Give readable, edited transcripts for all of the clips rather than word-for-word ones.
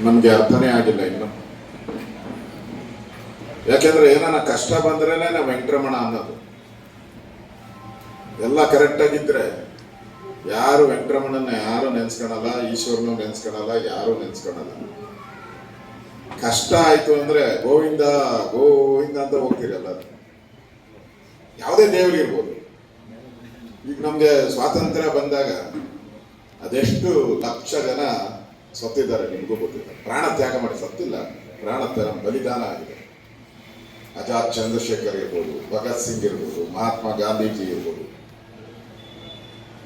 ನಮ್ಗೆ ಅರ್ಥನೇ ಆಗಿಲ್ಲ ಇನ್ನು. ಯಾಕೆಂದ್ರೆ ಏನಾನ ಕಷ್ಟ ಬಂದ್ರೇನೆ ನಾವು ವೆಂಕಟರಮಣ ಅನ್ನೋದು. ಎಲ್ಲ ಕರೆಕ್ಟ್ ಆಗಿದ್ರೆ ಯಾರು ವೆಂಕಟರಮಣನ ಯಾರು ನೆನ್ಸ್ಕೊಳಲ್ಲ, ಈಶ್ವರನು ನೆನ್ಸ್ಕೊಳಲ್ಲ, ಯಾರು ನೆನ್ಸ್ಕೊಳಲ್ಲ. ಕಷ್ಟ ಆಯ್ತು ಅಂದ್ರೆ ಗೋವಿಂದ ಗೋವಿಂದ ಅಂತ ಹೋಗ್ತಿರಲ್ಲ. ಯಾವುದೇ ದೇವರಿರ್ಬೋದು. ಈಗ ನಮ್ಗೆ ಸ್ವಾತಂತ್ರ್ಯ ಬಂದಾಗ ಅದೆಷ್ಟು ಲಕ್ಷ ಜನ ಸತ್ತಿದ್ದಾರೆ ನಿಮಗೂ ಗೊತ್ತಿಲ್ಲ. ಪ್ರಾಣ ತ್ಯಾಗ ಮಾಡಿ ಸತ್ತಿಲ್ಲ, ಪ್ರಾಣ ಬಲಿದಾನ ಆಗಿದೆ. ಆಜಾದ್ ಚಂದ್ರಶೇಖರ್ ಇರ್ಬೋದು, ಭಗತ್ ಸಿಂಗ್ ಇರ್ಬೋದು, ಮಹಾತ್ಮ ಗಾಂಧೀಜಿ ಇರ್ಬೋದು,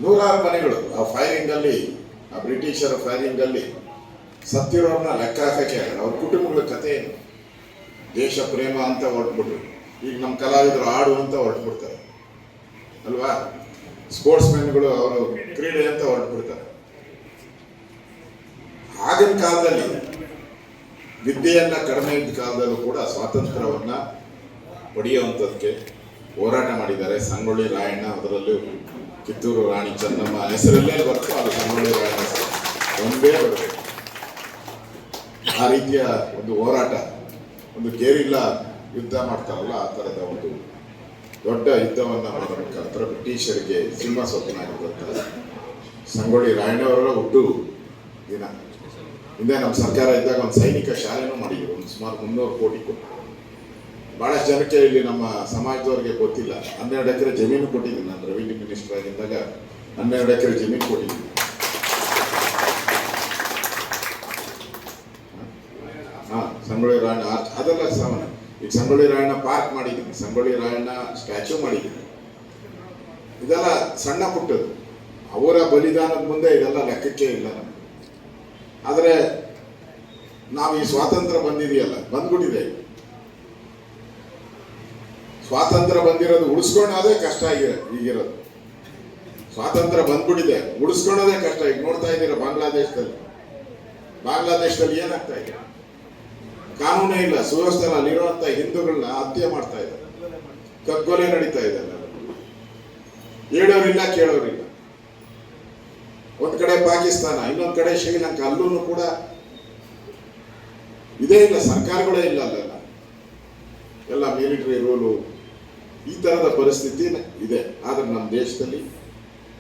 ನೂರಾರು ಮನೆಗಳು ಆ ಫೈರಿಂಗ್ ಅಲ್ಲಿ, ಆ ಬ್ರಿಟಿಷರ ಫೈರಿಂಗ್ ಅಲ್ಲಿ ಸತ್ತಿರೋರ್ನ ಲೆಕ್ಕ ಹಾಕಕ್ಕೆ ಅವ್ರ ಕುಟುಂಬಗಳ ಕಥೆ ಏನು? ದೇಶ ಪ್ರೇಮ ಅಂತ ಹೊರಟ್ಬಿಟ್ರು. ಈಗ ನಮ್ಮ ಕಲಾವಿದರು ಆಡು ಅಂತ ಹೊರಟ್ಬಿಡ್ತಾರೆ ಅಲ್ವಾ? ಸ್ಪೋರ್ಟ್ಸ್ ಮೆನ್ಗಳು ಅವರು ಕ್ರೀಡೆ ಅಂತ ಹೊರಟ್ಬಿಡ್ತಾರೆ. ಆಗಿನ ಕಾಲದಲ್ಲಿ ವಿದ್ಯೆಯನ್ನ ಕಡಿಮೆ ಇದ್ದ ಕಾಲದಲ್ಲೂ ಕೂಡ ಸ್ವಾತಂತ್ರ್ಯವನ್ನ ಪಡೆಯುವಂಥದ್ದಕ್ಕೆ ಹೋರಾಟ ಮಾಡಿದ್ದಾರೆ. ಸಂಗೊಳ್ಳಿ ರಾಯಣ್ಣ, ಅದರಲ್ಲೂ ಕಿತ್ತೂರು ರಾಣಿ ಚೆನ್ನಮ್ಮ ಹೆಸರಲ್ಲೇ ಬರ್ತು, ಅದು ಸಂಗೊಳ್ಳಿ ರಾಯಣ್ಣ ಒಂದೇ ಬರಬೇಕು. ಆ ರೀತಿಯ ಒಂದು ಹೋರಾಟ, ಒಂದು ಗೆರಿಲ್ಲಾ ಯುದ್ಧ ಮಾಡ್ತಾರಲ್ಲ, ಆ ಥರದ ಒಂದು ದೊಡ್ಡ ಯುದ್ಧವನ್ನು ಮಾಡೋ ಮುಖಾಂತರ ಬ್ರಿಟಿಷರಿಗೆ ಸಿಂಹ ಸ್ವಪ್ನಾಗಿದ್ದಂಥ ಸಂಗೊಳ್ಳಿ ರಾಯಣ್ಣವರ ಹುಟ್ಟು ದಿನ. ಹಿಂದೆ ನಮ್ಮ ಸರ್ಕಾರ ಇದ್ದಾಗ ಒಂದು ಸೈನಿಕ ಶಾಲೆನೂ ಮಾಡಿದ್ರು, ಒಂದು ಸುಮಾರು 300 ಕೋಟಿ ಕೊಟ್ಟು. ಭಾಳಷ್ಟು ಜನಕ್ಕೆ ಇಲ್ಲಿ ನಮ್ಮ ಸಮಾಜದವ್ರಿಗೆ ಗೊತ್ತಿಲ್ಲ. 12 ಎಕರೆ ಜಮೀನು ಕೊಟ್ಟಿದ್ದೀನಿ ನಾನು ರೆವಿನ್ಯೂ ಮಿನಿಸ್ಟರ್ ಆಗಿದ್ದಾಗ. 12 ಎಕರೆ ಜಮೀನು ಕೊಟ್ಟಿದ್ದೀನಿ. ಸಂಗೊಳ್ಳಿ ರಾಯಣ್ಣ ಅದೆಲ್ಲ ಸಾಮಾನ್ಯ. ಈಗ ಸಂಗೊಳ್ಳಿ ರಾಯಣ್ಣ ಪಾರ್ಕ್ ಮಾಡಿದ್ದೀನಿ, ಸಂಗೊಳ್ಳಿ ರಾಯಣ್ಣ ಸ್ಟ್ಯಾಚ್ಯೂ ಮಾಡಿದ್ದೀನಿ. ಇದೆಲ್ಲ ಸಣ್ಣ ಪುಟ್ಟದು. ಅವರ ಬಲಿದಾನದ ಮುಂದೆ ಇದೆಲ್ಲ ಲೆಕ್ಕಕ್ಕೆ ಇಲ್ಲ ನಮ್ಗೆ. ಆದರೆ ನಾವು ಈ ಸ್ವಾತಂತ್ರ್ಯ ಬಂದಿದೆಯಲ್ಲ, ಬಂದ್ಬಿಟ್ಟಿದೆ. ಸ್ವಾತಂತ್ರ್ಯ ಬಂದಿರೋದು ಉಳಿಸ್ಕೊಳ್ಳೋದೇ ಕಷ್ಟ ಈಗಿರೋದು. ಸ್ವಾತಂತ್ರ್ಯ ಬಂದ್ಬಿಟ್ಟಿದೆ, ಉಳಿಸ್ಕೊಳ್ಳೋದೇ ಕಷ್ಟ. ಈಗ ನೋಡ್ತಾ ಇದ್ದೀರಾ ಬಾಂಗ್ಲಾದೇಶದಲ್ಲಿ ಏನಾಗ್ತಾ ಇದೆ? ಕಾನೂನೇ ಇಲ್ಲ, ಸುವ್ಯವಸ್ಥೆ ಅಲ್ಲಿರುವಂತ ಹಿಂದೂಗಳನ್ನ ಹತ್ಯೆ ಮಾಡ್ತಾ ಇದ್ದಾರೆ, ಕಗ್ಗೊಲೆ ನಡೀತಾ ಇದೆ. ಹೇಳೋರಿಲ್ಲ, ಕೇಳೋರಿಲ್ಲ. ಒಂದ್ ಕಡೆ ಪಾಕಿಸ್ತಾನ, ಇನ್ನೊಂದ್ ಕಡೆ ಶ್ರೀಲಂಕಾ, ಅಲ್ಲೂ ಕೂಡ ಇದೇ ಇಲ್ಲ, ಸರ್ಕಾರಗಳೇ ಇಲ್ಲ ಅಲ್ಲೆಲ್ಲ, ಎಲ್ಲ ಮಿಲಿಟರಿ ರೂಲು. ಈ ತರದ ಪರಿಸ್ಥಿತಿ ಇದೆ. ಆದ್ರೆ ನಮ್ಮ ದೇಶದಲ್ಲಿ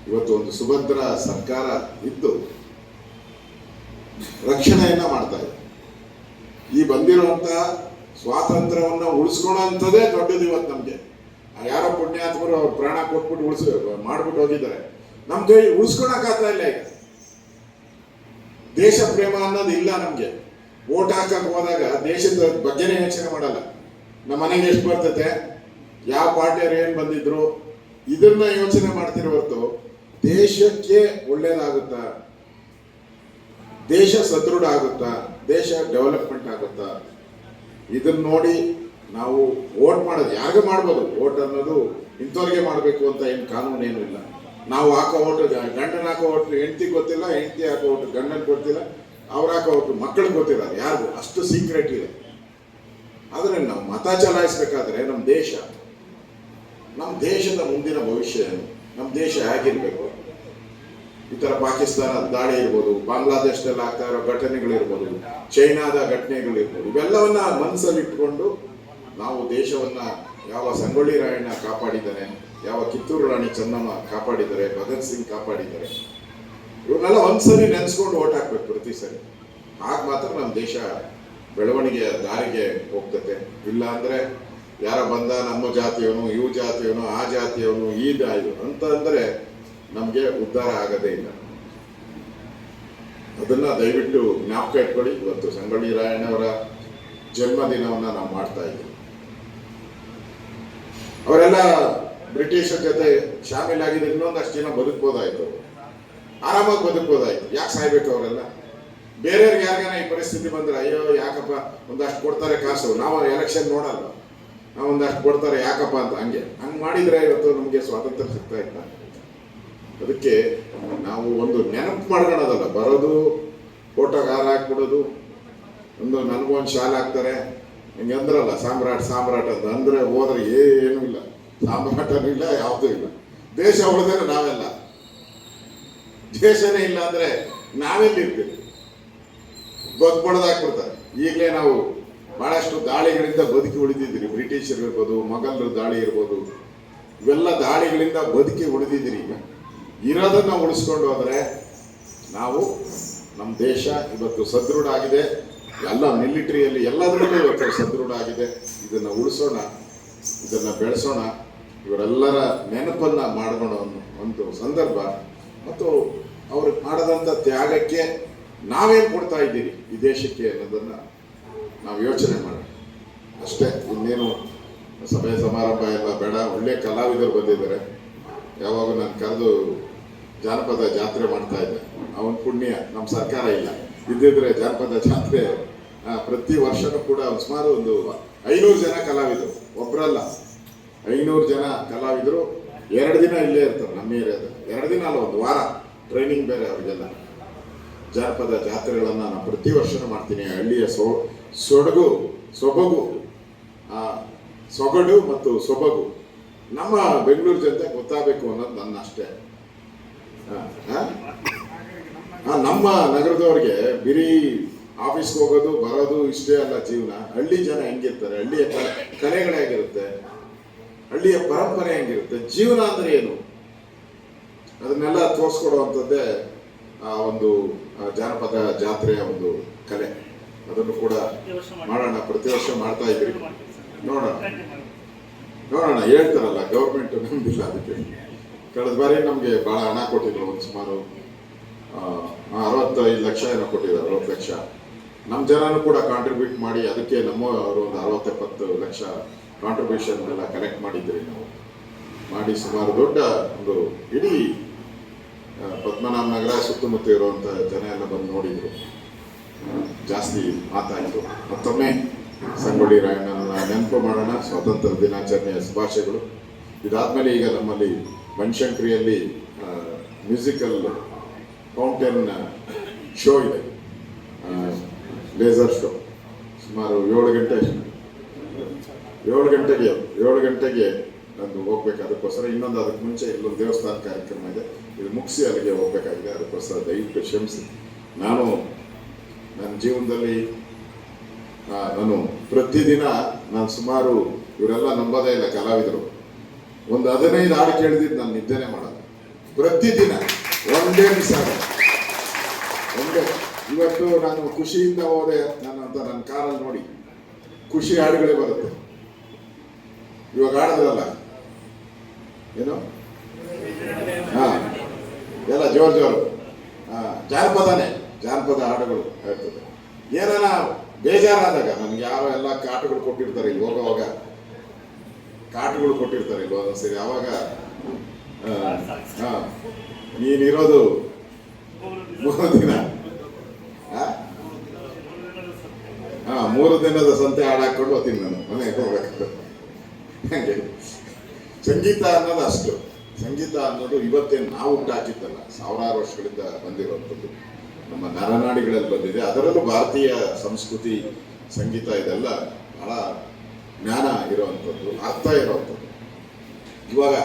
ಇವತ್ತು ಒಂದು ಸುಭದ್ರ ಸರ್ಕಾರ ಇದ್ದು ರಕ್ಷಣೆಯನ್ನ ಮಾಡ್ತಾ ಇದೆ. ಈ ಬಂದಿರುವಂತಹ ಸ್ವಾತಂತ್ರ್ಯವನ್ನ ಉಳಿಸ್ಕೊಳ್ಳೋಂಥದ್ದೇ ದೊಡ್ಡದು ಇವತ್ತು ನಮ್ಗೆ. ಯಾರೋ ಪುಣ್ಯಾತ್ಮರು ಅವ್ರ ಪ್ರಾಣ ಕೊಟ್ಬಿಟ್ಟು ಮಾಡ್ಬಿಟ್ಟು ಹೋಗಿದ್ದಾರೆ. ನಮ್ ಕೈ ಉಳಿಸ್ಕೊಳಕ್ಕಾಗ್ತಾ ಇಲ್ಲ. ಈಗ ದೇಶ ಪ್ರೇಮ ಅನ್ನೋದು ಇಲ್ಲ ನಮ್ಗೆ. ವೋಟ್ ಹಾಕಕ್ ಹೋದಾಗ ದೇಶದ ಬಗ್ಗೆನೇ ಯೋಚನೆ ಮಾಡಲ್ಲ. ನಮ್ಮ ಮನೆಗೆ ಎಷ್ಟು ಬರ್ತತೆ, ಯಾವ ಪಾರ್ಟಿಯವ್ರು ಏನ್ ಬಂದಿದ್ರು, ಇದನ್ನ ಯೋಚನೆ ಮಾಡ್ತಿರೋ ಹೊರತು ದೇಶಕ್ಕೆ ಒಳ್ಳೇದಾಗುತ್ತಾ, ದೇಶ ಸದೃಢ ಆಗುತ್ತಾ, ದೇಶ ಡೆವಲಪ್ಮೆಂಟ್ ಆಗುತ್ತಾ, ಇದನ್ನ ನೋಡಿ ನಾವು ವೋಟ್ ಮಾಡೋದು. ಯಾರಿಗೂ ಮಾಡ್ಬೋದು ವೋಟ್ ಅನ್ನೋದು, ಇಂಥವ್ರಿಗೆ ಮಾಡಬೇಕು ಅಂತ ಏನು ಕಾನೂನೇನು ಇಲ್ಲ. ನಾವು ಹಾಕೋ ಓಟು, ಗಂಡನ ಹಾಕೋ ಓಟು ಹೆಂಡತಿ ಗೊತ್ತಿಲ್ಲ, ಹೆಂಡತಿ ಹಾಕೋ ಓಟು ಗಂಡನ ಗೊತ್ತಿಲ್ಲ, ಅವ್ರು ಹಾಕೋ ಓಟು ಮಕ್ಕಳಿಗೆ ಗೊತ್ತಿಲ್ಲ, ಯಾರಿಗೂ ಅಷ್ಟು ಸೀಕ್ರೆಟ್ ಇದೆ. ಆದರೆ ನಾವು ಮತ ಚಲಾಯಿಸ್ಬೇಕಾದ್ರೆ ನಮ್ಮ ದೇಶದ ಮುಂದಿನ ಭವಿಷ್ಯ ಏನು, ನಮ್ಮ ದೇಶ ಹೇಗಿರ್ಬೇಕು, ಈ ತರ ಪಾಕಿಸ್ತಾನ ದಾಳಿ ಇರ್ಬೋದು, ಬಾಂಗ್ಲಾದೇಶದಲ್ಲಿ ಆಗ್ತಾ ಇರೋ ಘಟನೆಗಳಿರ್ಬೋದು, ಚೈನಾದ ಘಟನೆಗಳಿರ್ಬೋದು, ಇವೆಲ್ಲವನ್ನ ಮನಸ್ಸಲ್ಲಿ ಇಟ್ಕೊಂಡು ನಾವು ದೇಶವನ್ನ ಯಾವ ಸಂಗೊಳ್ಳಿ ರಾಯಣ್ಣ ಕಾಪಾಡಿದ್ದಾರೆ, ಯಾವ ಕಿತ್ತೂರು ರಾಣಿ ಚೆನ್ನಮ್ಮ ಕಾಪಾಡಿದ್ದಾರೆ, ಭಗತ್ ಸಿಂಗ್ ಕಾಪಾಡಿದ್ದಾರೆ, ಇವ್ರನ್ನೆಲ್ಲ ಒಂದ್ಸರಿ ನೆನೆಸ್ಕೊಂಡು ಓಟ್ ಹಾಕ್ಬೇಕು ಪ್ರತಿ ಸರಿ. ಆಗ ಮಾತ್ರ ನಮ್ಮ ದೇಶ ಬೆಳವಣಿಗೆಯ ದಾರಿಗೆ ಹೋಗ್ತತೆ. ಇಲ್ಲ ಅಂದ್ರೆ ಯಾರ ಬಂದ ನಮ್ಮ ಜಾತಿಯವನು, ಇವು ಜಾತಿಯವನು, ಆ ಜಾತಿಯವನು, ಈ ದಾಯಿ ಅಂತ ಅಂದ್ರೆ ನಮ್ಗೆ ಉದ್ಧಾರ ಆಗದೇ ಇಲ್ಲ. ಅದನ್ನ ದಯವಿಟ್ಟು ಜ್ಞಾಪಕ ಇಟ್ಕೊಳ್ಳಿ. ಇವತ್ತು ಸಂಗೊಳ್ಳಿ ರಾಯಣ್ಣವರ ಜನ್ಮದಿನವನ್ನ ನಾವು ಮಾಡ್ತಾ ಇದ್ದೀವಿ. ಅವರೆಲ್ಲ ಬ್ರಿಟಿಷರ ಜೊತೆ ಶಾಮೀಲಾಗಿದ್ರೆ ಇನ್ನೊಂದಷ್ಟು ಜನ ಬದುಕ್ಬೋದಾಯ್ತು, ಆರಾಮಾಗಿ ಬದುಕ್ಬೋದಾಯ್ತು. ಯಾಕೆ ಸಾಯ್ಬೇಕು ಅವರೆಲ್ಲ? ಬೇರೆಯವ್ರಿಗೆ ಯಾರಿಗಾನ ಈ ಪರಿಸ್ಥಿತಿ ಬಂದ್ರೆ ಅಯ್ಯೋ ಯಾಕಪ್ಪ ಒಂದಷ್ಟು ಕೊಡ್ತಾರೆ ಕಾಸು, ನಾವು ಎಲೆಕ್ಷನ್ ನೋಡಲ್ಲ, ನಾವು ಒಂದಷ್ಟು ಕೊಡ್ತಾರೆ ಯಾಕಪ್ಪ ಅಂತ ಹಂಗ್ ಮಾಡಿದ್ರೆ ಇವತ್ತು ನಮ್ಗೆ ಸ್ವಾತಂತ್ರ್ಯ ಸಿಗ್ತಾ ಇತ್ತ. ಅದಕ್ಕೆ ನಾವು ಒಂದು ನೆನಪು ಮಾಡ್ಕೊಳೋದಲ್ಲ, ಬರೋದು ಫೋಟೋಗೆ ಹಾರ ಹಾಕ್ಬಿಡೋದು, ಒಂದು ನನಗೊಂದು ಶಾಲೆ ಹಾಕ್ತಾರೆ ಹಿಂಗೆ ಅಂದ್ರಲ್ಲ, ಸಾಮ್ರಾಟ್ ಅಂತ ಅಂದ್ರೆ ಹೋದ್ರೆ ಏನೂ ಇಲ್ಲ, ಸಾಮ್ರಾಟನೂ ಇಲ್ಲ, ಯಾವುದೂ ಇಲ್ಲ. ದೇಶ ಉಳಿದ್ರೆ ನಾವೆಲ್ಲ, ದೇಶನೇ ಇಲ್ಲ ಅಂದ್ರೆ ನಾವೆಲ್ಲಿರ್ತೀವಿ? ಬಡ್ದಾಕ್ಬಿಡ್ತಾರೆ. ಈಗಲೇ ನಾವು ಬಹಳಷ್ಟು ದಾಳಿಗಳಿಂದ ಬದುಕಿ ಉಳಿದಿದ್ದೀರಿ. ಬ್ರಿಟಿಷರು ಇರ್ಬೋದು, ಮೊಘಲರ ದಾಳಿ ಇರ್ಬೋದು, ಇವೆಲ್ಲ ದಾಳಿಗಳಿಂದ ಬದುಕಿ ಉಳಿದಿದ್ದೀರಿ. ಈಗ ಇರೋದನ್ನ ಉಳಿಸ್ಕೊಂಡು ಹೋದರೆ ನಾವು, ನಮ್ಮ ದೇಶ ಇವತ್ತು ಸದೃಢ ಆಗಿದೆ. ಎಲ್ಲ ಮಿಲಿಟರಿಯಲ್ಲಿ ಎಲ್ಲದರಲ್ಲೂ ಇವತ್ತು ಸದೃಢ ಆಗಿದೆ. ಇದನ್ನು ಉಳಿಸೋಣ, ಇದನ್ನು ಬೆಳೆಸೋಣ. ಇವರೆಲ್ಲರ ನೆನಪನ್ನ ಮಾಡ್ಕೊಳ್ಳೋ ಒಂದು ಸಂದರ್ಭ ಮತ್ತು ಅವರು ಮಾಡದಂಥ ತ್ಯಾಗಕ್ಕೆ ನಾವೇನು ಕೊಡ್ತಾ ಇದ್ದೀರಿ ಈ ದೇಶಕ್ಕೆ ಅನ್ನೋದನ್ನು ನಾವು ಯೋಚನೆ ಮಾಡೋಣ ಅಷ್ಟೇ. ಇನ್ನೇನು ಸಭೆ ಸಮಾರಂಭ ಎಲ್ಲ ಬೇಡ. ಒಳ್ಳೆ ಕಲಾವಿದರು ಬಂದಿದ್ದಾರೆ. ಯಾವಾಗ ನಾನು ಕರೆದು ಜಾನಪದ ಜಾತ್ರೆ ಮಾಡ್ತಾ ಇದ್ದೆ. ಅವನ ಪುಣ್ಯ ನಮ್ಮ ಸರ್ಕಾರ ಇಲ್ಲ, ಇದ್ದಿದ್ರೆ ಜಾನಪದ ಜಾತ್ರೆ ಪ್ರತಿ ವರ್ಷನೂ ಕೂಡ ಸುಮಾರು ಒಂದು 500 ಜನ ಕಲಾವಿದರು, ಒಬ್ಬರಲ್ಲ 500 ಜನ ಕಲಾವಿದರು 2 ದಿನ ಇಲ್ಲೇ ಇರ್ತಾರೆ ನಮ್ಮ ಏರಿಯಾದ. 2 ದಿನ ಅಲ್ಲ, ಒಂದು ವಾರ ಟ್ರೈನಿಂಗ್ ಬೇರೆ ಅವರಿಗೆಲ್ಲ. ಜಾನಪದ ಜಾತ್ರೆಗಳನ್ನು ನಾನು ಪ್ರತಿ ವರ್ಷನೂ ಮಾಡ್ತೀನಿ. ಹಳ್ಳಿಯ ಸೊಗಡು ಮತ್ತು ಸೊಬಗು ನಮ್ಮ ಬೆಂಗಳೂರು ಜನತೆ ಗೊತ್ತಾಗಬೇಕು ಅನ್ನೋದು ನನ್ನ ಅಷ್ಟೇ. ನಮ್ಮ ನಗರದವ್ರಿಗೆ ಬಿರಿ ಆಫೀಸ್ಗೆ ಹೋಗೋದು ಬರೋದು ಇಷ್ಟೇ ಅಲ್ಲ ಜೀವನ. ಹಳ್ಳಿ ಜನ ಹೆಂಗಿರ್ತಾರೆ, ಹಳ್ಳಿಯ ಕಲೆಗಳು ಹೇಗಿರುತ್ತೆ, ಹಳ್ಳಿಯ ಪರಂಪರೆ ಹೆಂಗಿರುತ್ತೆ, ಜೀವನ ಅಂದ್ರೆ ಏನು, ಅದನ್ನೆಲ್ಲ ತೋರಿಸ್ಕೊಡುವಂಥದ್ದೇ ಆ ಒಂದು ಜಾನಪದ ಜಾತ್ರೆಯ ಒಂದು ಕಲೆ. ಅದನ್ನು ಕೂಡ ಮಾಡೋಣ. ಪ್ರತಿ ವರ್ಷ ಮಾಡ್ತಾ ಇದ್ರಿ. ನೋಡೋಣ ಹೇಳ್ತಾರಲ್ಲ, ಗೌರ್ಮೆಂಟ್ ನಮ್ದಿಲ್ಲ. ಅದಕ್ಕೆ ಕಳೆದ ಬಾರಿ ನಮಗೆ ಭಾಳ ಹಣ ಕೊಟ್ಟಿದ್ರು. ಒಂದು ಸುಮಾರು 65 ಲಕ್ಷ ಏನೋ ಕೊಟ್ಟಿದ್ದಾರೆ. 60 ಲಕ್ಷ ನಮ್ಮ ಜನನೂ ಕೂಡ ಕಾಂಟ್ರಿಬ್ಯೂಟ್ ಮಾಡಿ ಅದಕ್ಕೆ ನಮ್ಮವರು ಒಂದು 60-70 ಲಕ್ಷ ಕಾಂಟ್ರಿಬ್ಯೂಷನ್ ಎಲ್ಲ ಕಲೆಕ್ಟ್ ಮಾಡಿದ್ರಿ ನಾವು. ಮಾಡಿ ಸುಮಾರು ದೊಡ್ಡ ಒಂದು ಇಡೀ ಪದ್ಮನಾಭ ನಗರ ಸುತ್ತಮುತ್ತ ಇರುವಂಥ ಜನ ಎಲ್ಲ ಬಂದು ನೋಡಿದ್ರು. ಜಾಸ್ತಿ ಮಾತಾಯಿತು. ಮತ್ತೊಮ್ಮೆ ಸಂಗೊಳ್ಳಿ ರಾಯಣ್ಣನ ನೆನಪು ಮಾಡೋಣ. ಸ್ವಾತಂತ್ರ್ಯ ದಿನಾಚರಣೆಯ ಶುಭಾಶಯಗಳು. ಇದಾದ್ಮೇಲೆ ಈಗ ನಮ್ಮಲ್ಲಿ ಬನಶಂಕರಿಯಲ್ಲಿ ಮ್ಯೂಸಿಕಲ್ ಫೌಂಟೇನ್ ಶೋ ಇದೆ, ಲೇಸರ್ ಶೋ. ಸುಮಾರು 7 ಗಂಟೆಗೆ ನಂದು ಹೋಗ್ಬೇಕು. ಅದಕ್ಕೋಸ್ಕರ ಇನ್ನೊಂದು ಅದಕ್ಕೆ ಮುಂಚೆ ಇಲ್ಲೊಂದು ದೇವಸ್ಥಾನ ಕಾರ್ಯಕ್ರಮ ಇದೆ, ಇದು ಮುಗಿಸಿ ಅಲ್ಲಿಗೆ ಹೋಗ್ಬೇಕಾಗಿದೆ. ಅದಕ್ಕೋಸ್ಕರ ದಯವಿಟ್ಟು ಕ್ಷಮಿಸಿ. ನಾನು ನನ್ನ ಜೀವನದಲ್ಲಿ ನಾನು ಪ್ರತಿದಿನ ಸುಮಾರು, ಇವರೆಲ್ಲ ನಂಬೋದೇ ಇಲ್ಲ ಕಲಾವಿದರು, ಒಂದು 15 ಹಾಡು ಕೇಳಿದಿದ್ದು ನಾನು ನಿದ್ದೆನೆ ಮಾಡೋದು. ಪ್ರತಿದಿನ ಒಂದೇ ಮಿಸ್ ಒಂದೇ. ಇವತ್ತು ನಾನು ಖುಷಿಯಿಂದ ಹೋದೆ ನನ್ನ ಕಾರಲ್ಲಿ ನೋಡಿ ಖುಷಿ ಹಾಡುಗಳೇ ಬರುತ್ತೆ. ಇವಾಗ ಹಾಡಿದ್ರಲ್ಲ ಏನು, ಎಲ್ಲ ಜೋರು ಜಾನಪದ ಹಾಡುಗಳು ಹೇಳ್ತದೆ. ಏನಾನ ಬೇಜಾರಾದಾಗ ನನಗೆ ಯಾರೋ ಎಲ್ಲ ಕಾಟುಗಳು ಕೊಟ್ಟಿರ್ತಾರೆ, ಹೋಗೋವಾಗ ಕಾಟುಗಳು ಕೊಟ್ಟಿರ್ತಾರೆ ಒಂದೊಂದ್ಸರಿ. ಆವಾಗ ನೀನಿರೋದು 3 ದಿನ, 3 ದಿನದ ಸಂತೆ ಹಾಡಾಕೊಂಡು ಹೋಗ್ತೀನಿ ನಾನು ಮನೆಗೆ ಹೋಗ್ಬೇಕು. ಹಾಗೆ ಸಂಗೀತ ಅನ್ನೋದು ಅಷ್ಟು. ಸಂಗೀತ ಅನ್ನೋದು ಇವತ್ತೇನು ನಾವು ಹುಟ್ಟಾಕಿದ್ದಲ್ಲ, ಸಾವಿರಾರು ವರ್ಷಗಳಿಂದ ಬಂದಿರುವಂಥದ್ದು, ನಮ್ಮ ನರನಾಡಿಗಳಲ್ಲಿ ಬಂದಿದೆ. ಅದರಲ್ಲೂ ಭಾರತೀಯ ಸಂಸ್ಕೃತಿ ಸಂಗೀತ ಇದೆಲ್ಲ ಬಹಳ ಜ್ಞಾನ ಇರುವಂಥದ್ದು, ಅರ್ಥ ಇರುವಂಥದ್ದು. ಇವಾಗ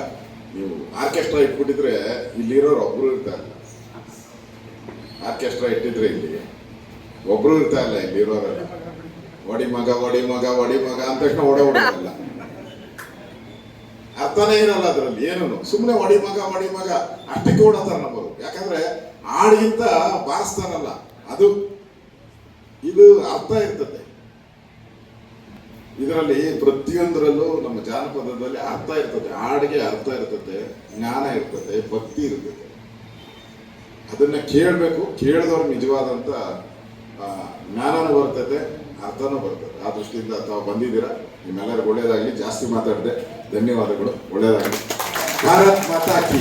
ನೀವು ಆರ್ಕೆಸ್ಟ್ರಾ ಇಟ್ಬಿಟ್ಟಿದ್ರೆ ಇಲ್ಲಿರೋರು ಒಬ್ರು ಇರ್ತಾ ಇಲ್ಲ. ಆರ್ಕೆಸ್ಟ್ರಾ ಇಟ್ಟಿದ್ರೆ ಇಲ್ಲಿ ಒಬ್ರು ಇರ್ತಾ ಇಲ್ಲ. ಇಲ್ಲಿರೋರೆಲ್ಲ ಒಡಿ ಮಗ ಅಂತ ತಕ್ಷಣ ಓಡೋಲ್ಲ. ಅರ್ಥನೇ ಇರಲ್ಲ ಅದರಲ್ಲಿ ಏನು. ಸುಮ್ಮನೆ ಒಡಿ ಮಗ ಅಷ್ಟಕ್ಕೆ ಓಡೋತಾರೆ ನಮ್ಮವರು. ಯಾಕಂದ್ರೆ ಹಾಡಿಗಿಂತ ಬಾರಿಸ್ತಾರಲ್ಲ ಅದು, ಇದು ಅರ್ಥ ಇರ್ತದೆ. ಇದರಲ್ಲಿ ಪ್ರತಿಯೊಂದರಲ್ಲೂ ನಮ್ಮ ಜಾನಪದದಲ್ಲಿ ಅರ್ಥ ಇರ್ತದೆ. ಹಾಡಿಗೆ ಅರ್ಥ ಇರ್ತದೆ, ಜ್ಞಾನ ಇರ್ತದೆ, ಭಕ್ತಿ ಇರ್ತದೆ. ಅದನ್ನ ಕೇಳಬೇಕು. ಕೇಳಿದವ್ರು ನಿಜವಾದಂತ ಜ್ಞಾನನೂ ಬರ್ತದೆ, ಅರ್ಥನೂ ಬರ್ತದೆ. ಆ ದೃಷ್ಟಿಯಿಂದ ತಾವು ಬಂದಿದ್ದೀರಾ. ನಿಮ್ಮೆಲ್ಲರಿಗೂ ಒಳ್ಳೇದಾಗಲಿ. ಜಾಸ್ತಿ ಮಾತಾಡಿದೆ, ಧನ್ಯವಾದಗಳು. ಒಳ್ಳೇದಾಗಲಿ. ಭಾರತ್ ಮಾತಾ ಕಿ.